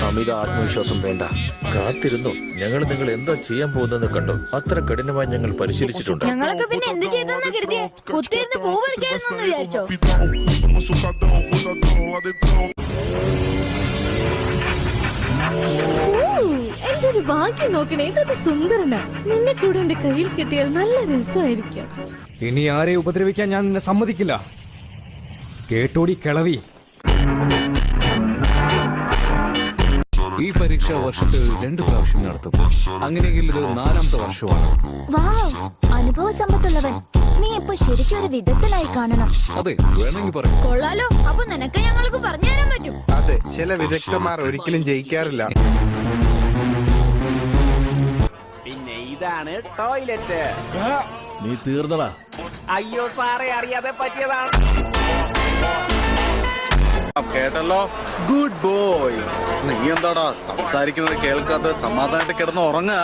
അമിത ആത്മവിശ്വാസം വേണ്ട. കാത്തിരുന്നു. ഞങ്ങൾ നിങ്ങൾ എന്താ ചെയ്യാൻ പോകുന്നതെന്ന് കണ്ടോ. അത്ര കഠിനമായി ഞങ്ങൾ പരിശീലിച്ചിട്ടുണ്ട്. ഞങ്ങളൊക്കെ പിന്നെ എന്ത് ചെയ്തെന്നാ കരുതിയേ? കുത്തിയിരുന്ന് പൂ പറിക്കായിരുന്നു വിചാരിച്ചോ? എന്റെ ഒരു ഭാഗ്യം നോക്കണേ, ഇതൊക്കെ സുന്ദരനാ. നിന്നെ കൂടെ എന്റെ കയ്യിൽ കിട്ടിയാൽ നല്ല രസമായിരിക്കും. ഇനി ആരെ ഉപദ്രവിക്കാൻ ഞാൻ നിന്നെ സമ്മതിക്കില്ല. കേട്ടോടി കിളവി. ഈ പരീക്ഷ വർഷത്തിൽ 2 പ്രാവശ്യം നടത്തും. അങ്ങനെയെങ്കിൽ ഇത് 4ാമത്തെ വർഷമാണ്. അനുഭവ സമ്പത്തുള്ളവൻ. നീ ഇപ്പൊ ശരിക്കും ഒരു വിദഗ്ധനായി കാണണം. അതെ, വേണമെങ്കിൽ പറയാം. കൊള്ളാലോ. അപ്പൊ നിനക്ക് ഞങ്ങൾക്ക് പറഞ്ഞു തരാൻ പറ്റും. അതെ, ചില വിദഗ്ധന്മാർ ഒരിക്കലും ജയിക്കാറില്ല. പിന്നെ ഇതാണ് ടോയ്ലറ്റ്. നീ തീർന്നടാ. അയ്യോ സാറേ, അറിയാതെ പറ്റിയതാണ്. കേട്ടല്ലോ, ഗുഡ് ബോയ്. നീ എന്താടാ സംസാരിക്കുന്നത് കേൾക്കാതെ സമാധാനമായിട്ട് കിടന്ന് ഉറങ്ങാ?